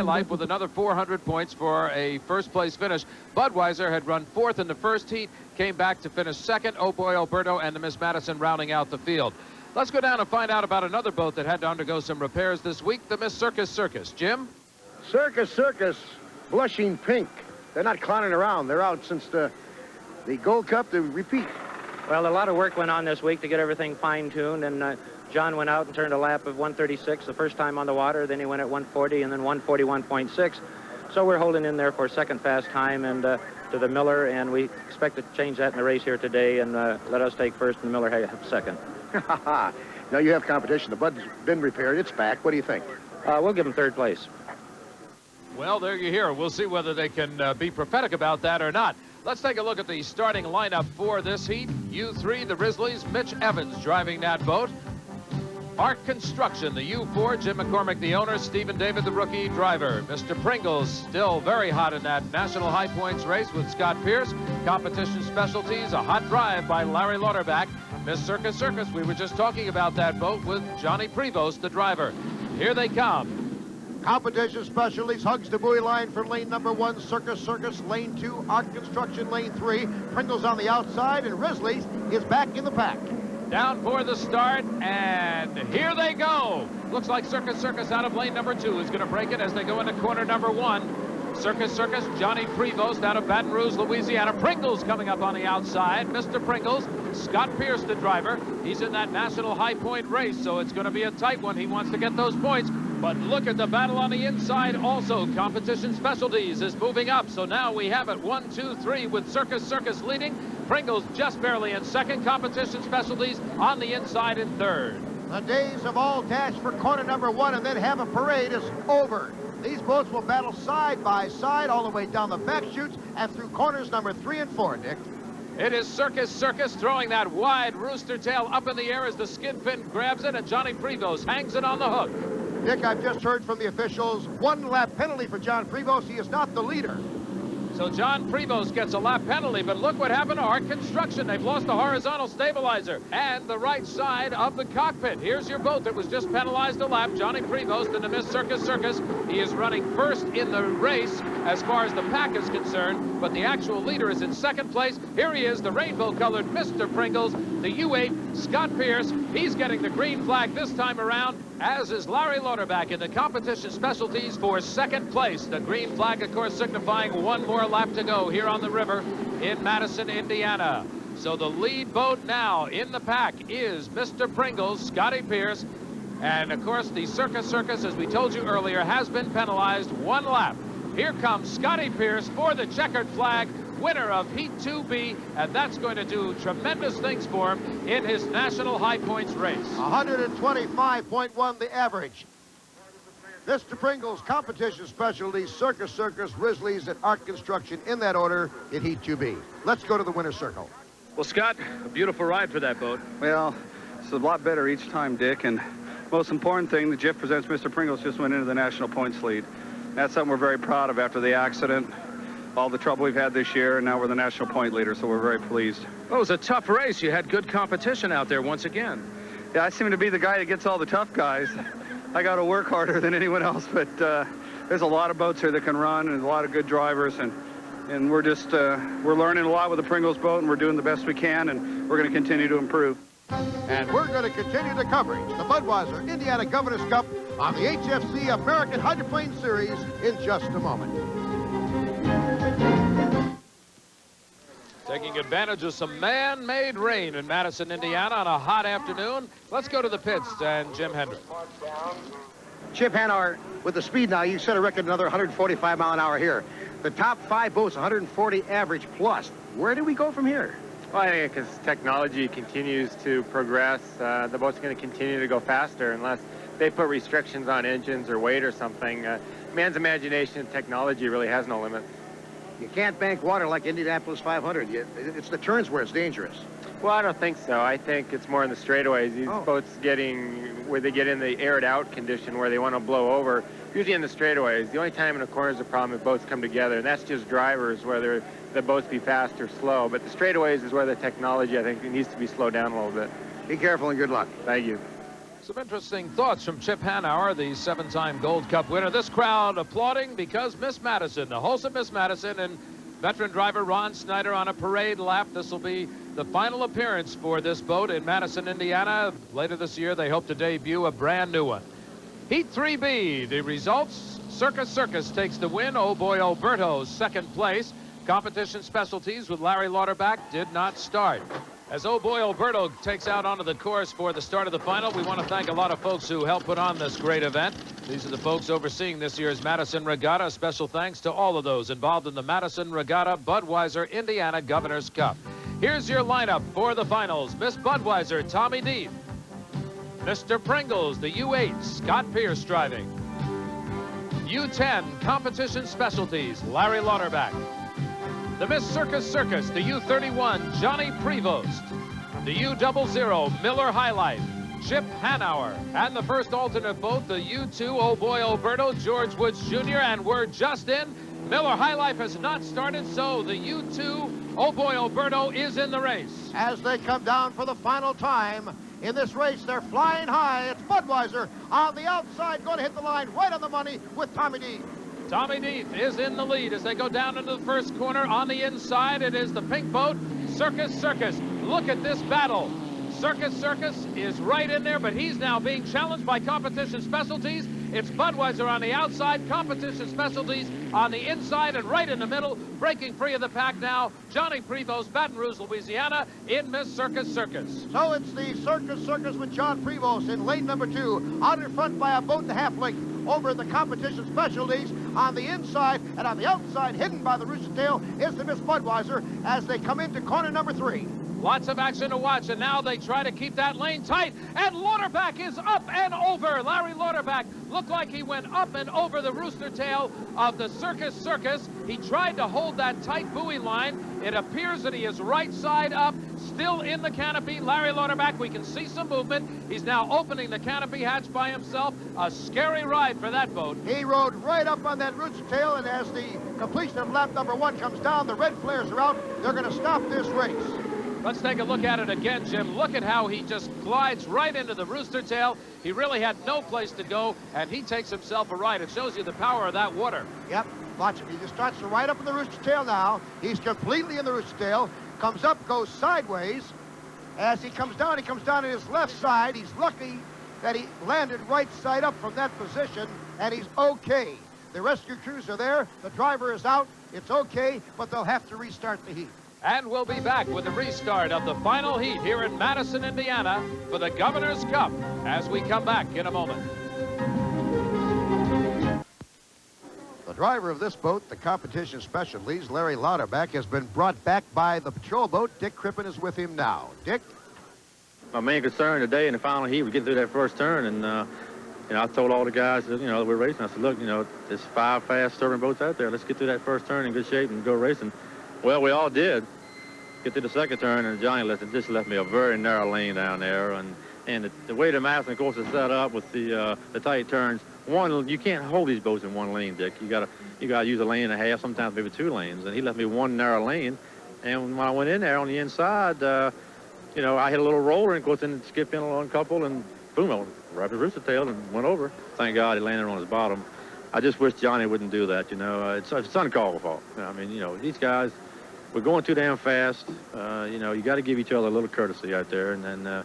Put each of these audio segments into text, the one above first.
Life with another 400 points for a first-place finish. Budweiser had run fourth in the first heat, came back to finish second. Oh boy, Alberto and the Miss Madison rounding out the field. Let's go down and find out about another boat that had to undergo some repairs this week, the Miss Circus. Jim? Circus, blushing pink. They're not clowning around. They're out since the Gold Cup to repeat. Well, a lot of work went on this week to get everything fine-tuned, and John went out and turned a lap of 136 the first time on the water. Then he went at 140 and then 141.6. So we're holding in there for second fast time and to the Miller, and we expect to change that in the race here today and let us take first and the Miller have second. Now you have competition. The Bud's been repaired. It's back. What do you think? We'll give him third place. Well, there you hear. We'll see whether they can be prophetic about that or not. Let's take a look at the starting lineup for this heat. U3, the Risley's, Mitch Evans driving that boat. Arc Construction, the U4, Jim McCormick, the owner, Stephen David, the rookie driver. Mr. Pringles still very hot in that National High Points race with Scott Pierce. Competition Specialties, a hot drive by Larry Lauterbach. Miss Circus, we were just talking about that boat with Johnny Prevost, the driver. Here they come. Competition Specialties hugs the buoy line for lane number 1, Circus, lane 2, Arc Construction, lane 3. Pringles on the outside, and Risley's is back in the pack. Down for the start, and here they go. Looks like Circus out of lane number 2 is going to break it as they go into corner number 1. Circus, Johnny Prevost out of Baton Rouge, Louisiana. Pringles coming up on the outside. Mr. Pringles, Scott Pierce, the driver. He's in that National High Point race, so it's going to be a tight one. He wants to get those points. But look at the battle on the inside also. Competition Specialties is moving up. So now we have it 1, 2, 3 with Circus leading. Pringles just barely in second. Competition Specialties on the inside in third. The days of all dash for corner number 1 and then have a parade is over. These boats will battle side by side all the way down the back chutes and through corners number 3 and 4, Dick. It is Circus throwing that wide rooster tail up in the air as the skid fin grabs it, and Johnny Prevost hangs it on the hook. Dick, I've just heard from the officials, 1 lap penalty for John Prevost. He is not the leader. So John Prevost gets a lap penalty, but look what happened to Arc Construction. They've lost the horizontal stabilizer and the right side of the cockpit. Here's your boat that was just penalized a lap. Johnny Prevost in the Miss Circus. He is running first in the race as far as the pack is concerned, but the actual leader is in second place. Here he is, the rainbow-colored Mr. Pringles, the U8, Scott Pierce. He's getting the green flag this time around, as is Larry Lauterbach in the Competition Specialties for second place. The green flag, of course, signifying 1 more lap to go here on the river in Madison, Indiana. So the lead boat now in the pack is Mr. Pringles, Scotty Pierce, and of course the Circus, as we told you earlier, has been penalized 1 lap. Here comes Scotty Pierce for the checkered flag, winner of Heat 2B, and that's going to do tremendous things for him in his National High Points race. 125.1 the average. Mr. Pringles, Competition Specialties, Circus, Risley's, and Arc Construction in that order in Heat 2B. Let's go to the winner's circle. Well, Scott, a beautiful ride for that boat. Well, it's a lot better each time, Dick, and most important thing, the GIF presents Mr. Pringles just went into the National Points lead. That's something we're very proud of after the accident, all the trouble we've had this year, and now we're the National Point leader, so we're very pleased. Well, it was a tough race. You had good competition out there once again. Yeah, I seem to be the guy that gets all the tough guys. I got to work harder than anyone else, but there's a lot of boats here that can run and a lot of good drivers, and we're just we're learning a lot with the Pringles boat, and we're doing the best we can, and we're going to continue to improve. And we're going to continue the coverage, the Budweiser Indiana Governor's Cup on the HFC American Hydroplane Series in just a moment. Taking advantage of some man-made rain in Madison, Indiana on a hot afternoon. Let's go to the pits and Jim Hendrick. Chip Hanauer, with the speed now, you set a record another 145 mile an hour here. The top 5 boats, 140 average plus. Where do we go from here? Well, I think as technology continues to progress, the boat's going to continue to go faster unless they put restrictions on engines or weight or something. Man's imagination and technology really has no limit. You can't bank water like Indianapolis 500. It's the turns where it's dangerous. Well, I don't think so. I think it's more in the straightaways. These boats where they get in the aired out condition where they want to blow over, usually in the straightaways. The only time in a corner is a problem if boats come together, and that's just drivers, whether the boats be fast or slow. But the straightaways is where the technology, I think, needs to be slowed down a little bit. Be careful and good luck. Thank you. Some interesting thoughts from Chip Hanauer, the 7-time Gold Cup winner. This crowd applauding because Miss Madison, the wholesome Miss Madison, and veteran driver Ron Snyder on a parade lap. This will be the final appearance for this boat in Madison, Indiana. Later this year, they hope to debut a brand new one. Heat 3B, the results. Circus Circus takes the win. Oh boy, Alberto's second place. Competition specialties with Larry Lauterbach did not start. As Oh Boy Alberto takes out onto the course for the start of the final, we want to thank a lot of folks who helped put on this great event. These are the folks overseeing this year's Madison Regatta. Special thanks to all of those involved in the Madison Regatta Budweiser Indiana Governor's Cup. Here's your lineup for the finals. Miss Budweiser, Tommy Deeth. Mr. Pringles, the U-8, Scott Pierce driving. U-10 Competition Specialties, Larry Lauterbach. The Miss Circus Circus, the U-31, Johnny Prevost. The U-00, Miller High Life, Chip Hanauer. And the first alternate boat, the U-2, Oh Boy Alberto, George Woods Jr. And we're just in. Miller High Life has not started, so the U-2, Oh Boy Alberto, is in the race. As they come down for the final time in this race, they're flying high. It's Budweiser on the outside, going to hit the line right on the money with Tommy Deeth. Tommy Deeth is in the lead as they go down into the first corner. On the inside, it is the pink boat, Circus Circus. Look at this battle. Circus Circus is right in there, but he's now being challenged by Competition Specialties. It's Budweiser on the outside, Competition Specialties on the inside, and right in the middle, breaking free of the pack now, Johnny Prevost, Baton Rouge, Louisiana, in Miss Circus Circus. So it's the Circus Circus with John Prevost in lane number 2, out in front by a boat and a half length over the Competition Specialties. On the inside and on the outside, hidden by the Rooster Tail, is the Miss Budweiser as they come into corner number 3. Lots of action to watch, and now they try to keep that lane tight, and Lauterbach is up and over. Larry Lauterbach looked like he went up and over the Rooster Tail of the Circus Circus. He tried to hold that tight buoy line. It appears that he is right side up, still in the canopy. Larry Lauterbach, we can see some movement. He's now opening the canopy hatch by himself. A scary ride for that boat. He rode right up on that Rooster Tail, and as the completion of lap number 1 comes down, the red flares are out. They're going to stop this race. Let's take a look at it again, Jim. Look at how he just glides right into the Rooster Tail. He really had no place to go, and he takes himself a ride. It shows you the power of that water. Yep, watch him. He just starts to ride up in the Rooster Tail now. He's completely in the Rooster Tail. Comes up, goes sideways. As he comes down in his left side. He's lucky that he landed right side up from that position, and he's okay. The rescue crews are there. The driver is out. It's okay, but they'll have to restart the heat. And we'll be back with the restart of the final heat here in Madison, Indiana for the Governor's Cup as we come back in a moment. The driver of this boat, the Competition Specialties, Larry Lauterbach, has been brought back by the patrol boat. Dick Crippen is with him now. Dick? My main concern today in the final heat was getting through that first turn, and you know, I told all the guys that, that we're racing. I said, look, there's 5 fast-serving boats out there. Let's get through that first turn in good shape and go racing. Well, we all did. Get to the second turn, and Johnny just left me a very narrow lane down there. And the way the Madison course is set up with the tight turns, you can't hold these boats in one lane, Dick. You gotta use a lane and a half, sometimes maybe 2 lanes. And he left me one narrow lane. And when I went in there on the inside, I hit a little roller and of course then skipped in a couple, and boom, I grabbed the Rooster Tail and went over. Thank God he landed on his bottom. I just wish Johnny wouldn't do that. It's uncalled for. I mean, these guys. We're going too damn fast. You got to give each other a little courtesy out there, and then,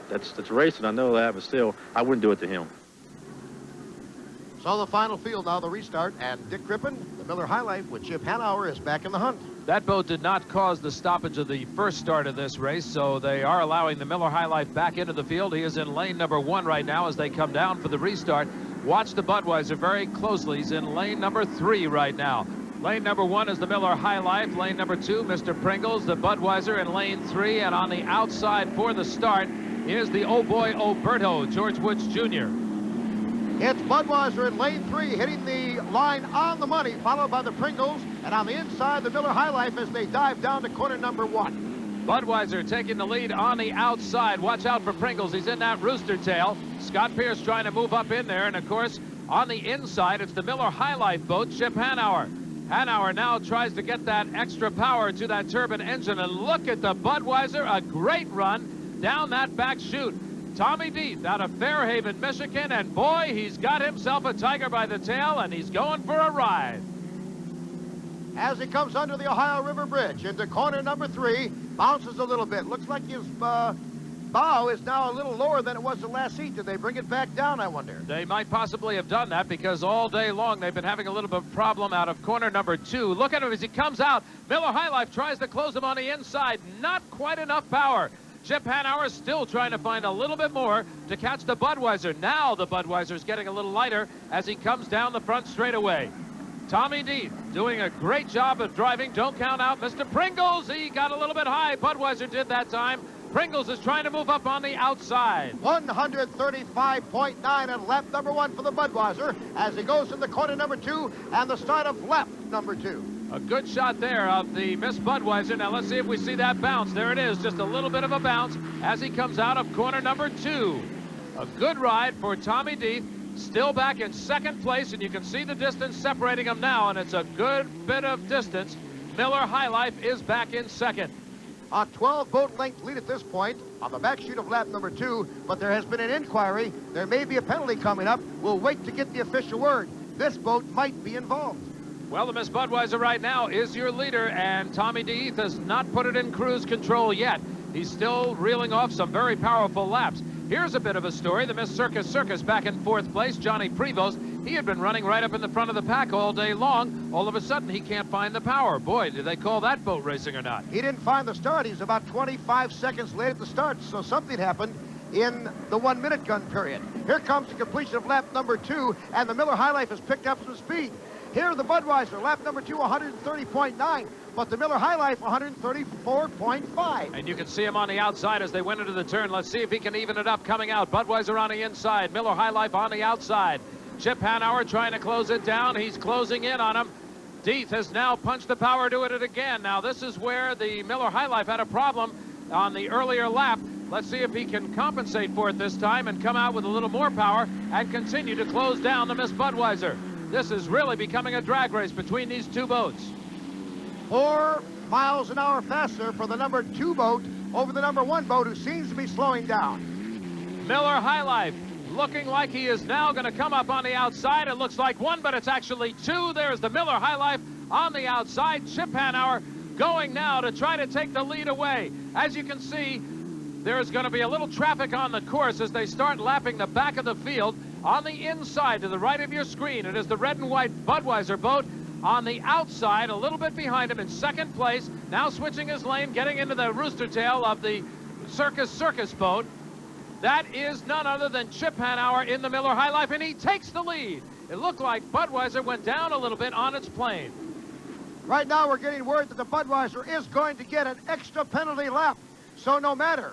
that's racing. I know that, but still, I wouldn't do it to him. So the final field now, the restart, and Dick Crippen, the Miller High Life with Chip Hanauer, is back in the hunt. That boat did not cause the stoppage of the first start of this race, so they are allowing the Miller High Life back into the field. He is in lane number 1 right now as they come down for the restart. Watch the Budweiser very closely. He's in lane number 3 right now. Lane number 1 is the Miller High Life. Lane number 2, Mr. Pringles, the Budweiser in lane 3. And on the outside for the start is the Oh Boy Alberto, George Woods Jr. It's Budweiser in lane 3, hitting the line on the money, followed by the Pringles. And on the inside, the Miller High Life as they dive down to corner number 1. Budweiser taking the lead on the outside. Watch out for Pringles. He's in that Rooster Tail. Scott Pierce trying to move up in there. And, of course, on the inside, it's the Miller High Life boat, Chip Hanauer. Hanauer now tries to get that extra power to that turbine engine, and look at the Budweiser, a great run down that back chute. Tommy Deeth out of Fairhaven, Michigan, and boy, he's got himself a tiger by the tail, and he's going for a ride. As he comes under the Ohio River Bridge into corner number 3, bounces a little bit. Looks like his bow is now a little lower than it was the last heat. Did they bring it back down, I wonder? They might possibly have done that because all day long they've been having a little bit of problem out of corner number 2. Look at him as he comes out. Miller High Life tries to close him on the inside. Not quite enough power. Chip Hanauer still trying to find a little bit more to catch the Budweiser. Now the Budweiser's getting a little lighter as he comes down the front straightaway. Tommy Deeth doing a great job of driving. Don't count out Mr. Pringles. He got a little bit high. Budweiser did that time. Pringles is trying to move up on the outside. 135.9 at lap number 1 for the Budweiser as he goes into corner number 2 and the start of lap number 2. A good shot there of the Miss Budweiser. Now let's see if we see that bounce. There it is, just a little bit of a bounce as he comes out of corner number 2. A good ride for Tommy Deeth. Still back in second place, and you can see the distance separating them now, and it's a good bit of distance. Miller High Life is back in second. A 12-boat length lead at this point on the back chute of lap number 2, but there has been an inquiry. There may be a penalty coming up. We'll wait to get the official word. This boat might be involved. Well, the Miss Budweiser right now is your leader, and Tommy Deeth has not put it in cruise control yet. He's still reeling off some very powerful laps. Here's a bit of a story. The Miss Circus back in 4th place. Johnny Prevost, he had been running right up in the front of the pack all day long. All of a sudden, he can't find the power. Boy, did they call that boat racing or not? He didn't find the start. He's about 25 seconds late at the start, so something happened in the 1-minute gun period. Here comes the completion of lap number 2, and the Miller High Life has picked up some speed. Here, the Budweiser, lap number 2, 130.9, but the Miller High Life, 134.5. And you can see him on the outside as they went into the turn. Let's see if he can even it up coming out. Budweiser on the inside, Miller High Life on the outside. Chip Hanauer trying to close it down. He's closing in on him. Deeth has now punched the power to it again. Now, this is where the Miller High Life had a problem on the earlier lap. Let's see if he can compensate for it this time and come out with a little more power and continue to close down the Miss Budweiser. This is really becoming a drag race between these two boats. 4 miles an hour faster for the number 2 boat over the number 1 boat, who seems to be slowing down. Miller High Life looking like he is now going to come up on the outside. It looks like 1, but it's actually 2. There's the Miller High Life on the outside. Chip Hanauer going now to try to take the lead away. As you can see, there's going to be a little traffic on the course as they start lapping the back of the field. On the inside to the right of your screen, it is the red and white Budweiser boat. On the outside, a little bit behind him in second place, now switching his lane, getting into the rooster tail of the Circus boat. That is none other than Chip Hanauer in the Miller High Life, and he takes the lead. It looked like Budweiser went down a little bit on its plane. Right now, we're getting word that the Budweiser is going to get an extra penalty lap. So no matter,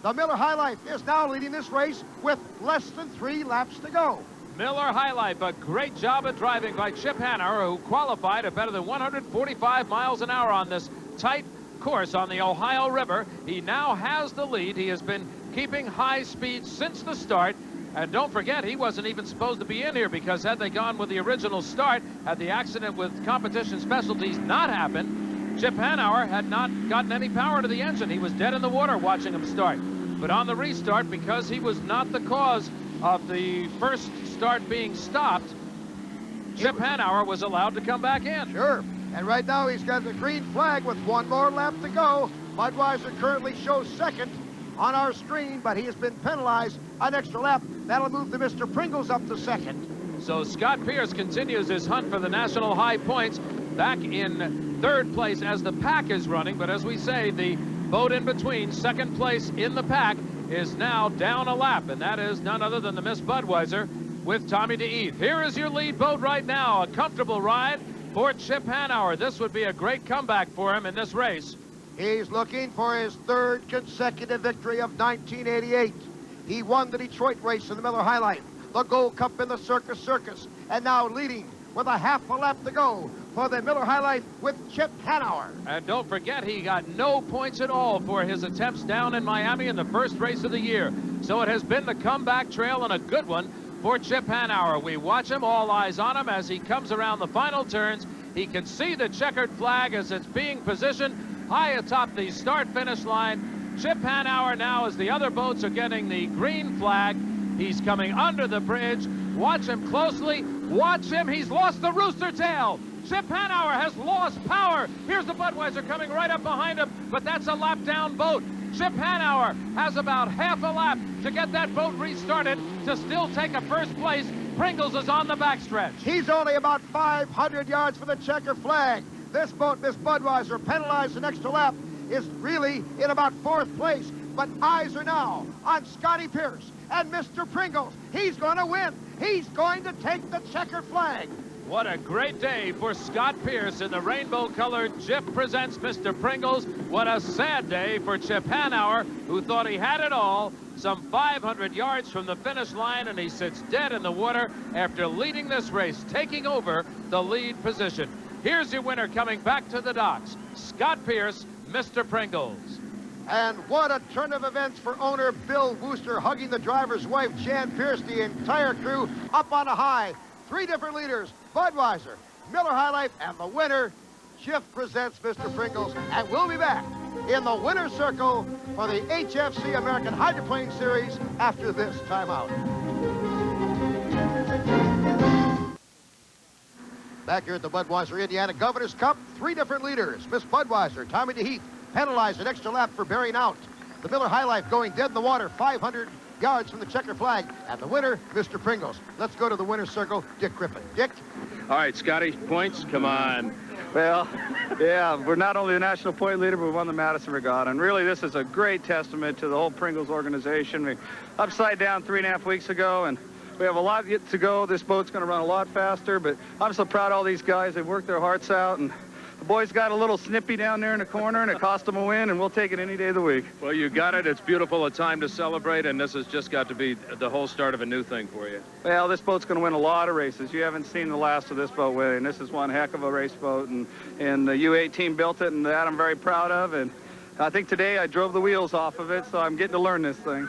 the Miller High Life is now leading this race with less than 3 laps to go. Miller High Life, a great job of driving by Chip Hanauer, who qualified at better than 145 miles an hour on this tight course on the Ohio River. He now has the lead. He has been keeping high speed since the start. And don't forget, he wasn't even supposed to be in here, because had they gone with the original start, had the accident with competition specialties not happened, Chip Hanauer had not gotten any power to the engine. He was dead in the water watching him start. But on the restart, because he was not the cause of the first start being stopped, Chip Hanauer was allowed to come back in. Sure. And right now he's got the green flag with 1 more lap to go. Budweiser currently shows second on our screen, but he has been penalized an extra lap. That'll move the Mr. Pringles up to second. So Scott Pierce continues his hunt for the national high points, back in 3rd place as the pack is running. But as we say, the boat in between, second place in the pack, is now down a lap, and that is none other than the Miss Budweiser with Tommy Deeth. Here is your lead boat right now. A comfortable ride for Chip Hanauer. This would be a great comeback for him in this race. He's looking for his 3rd consecutive victory of 1988. He won the Detroit race in the Miller High Life, the Gold Cup in the Circus, and now leading with a half a lap to go for the Miller High Life with Chip Hanauer. And don't forget, he got no points at all for his attempts down in Miami in the first race of the year. So it has been the comeback trail, and a good one for Chip Hanauer. We watch him, all eyes on him as he comes around the final turns. He can see the checkered flag as it's being positioned high atop the start-finish line. Chip Hanauer now, as the other boats are getting the green flag. He's coming under the bridge. Watch him closely. Watch him. He's lost the rooster tail. Chip Hanauer has lost power. Here's the Budweiser coming right up behind him, but that's a lap down boat. Chip Hanauer has about half a lap to get that boat restarted to still take a first place. Pringles is on the backstretch. He's only about 500 yards for the checker flag. This boat, Miss Budweiser, penalized an extra lap, is really in about 4th place. But eyes are now on Scotty Pierce and Mr. Pringles. He's going to win. He's going to take the checker flag. What a great day for Scott Pierce in the rainbow-colored Chip Presents Mr. Pringles. What a sad day for Chip Hanauer, who thought he had it all. Some 500 yards from the finish line, and he sits dead in the water after leading this race, taking over the lead position. Here's your winner coming back to the docks, Scott Pierce, Mr. Pringles. And what a turn of events for owner Bill Wooster, hugging the driver's wife, Jan Pierce, the entire crew up on a high. 3 different leaders, Budweiser, Miller High Life, and the winner, Chip Presents Mr. Pringles. And we'll be back in the winner's circle for the HFC American Hydroplane Series after this timeout. Back here at the Budweiser Indiana Governor's Cup, 3 different leaders. Miss Budweiser, Tommy DeHeath, penalized an extra lap for bearing out. The Miller High Life going dead in the water, 500 yards from the checker flag. And the winner, Mr. Pringles. Let's go to the winner's circle, Dick Griffin. Dick? All right, Scotty, points, come on. Well, yeah, we're not only the national point leader, but we won the Madison Regatta. And really, this is a great testament to the whole Pringles organization. We upside down 3.5 weeks ago, and we have a lot yet to go. This boat's going to run a lot faster, but I'm so proud of all these guys. They've worked their hearts out, and the boys got a little snippy down there in the corner, and it cost them a win, and we'll take it any day of the week. Well, you got it. It's beautiful, a time to celebrate, and this has just got to be the whole start of a new thing for you. Well, this boat's going to win a lot of races. You haven't seen the last of this boat winning. This is one heck of a race boat, and the U-10 built it, and that I'm very proud of. And I think today I drove the wheels off of it, so I'm getting to learn this thing.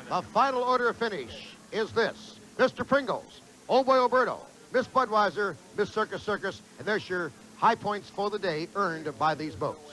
The final order of finish is this. Mr. Pringles, Old Boy Alberto, Miss Budweiser, Miss Circus Circus, and there's your high points for the day earned by these boats.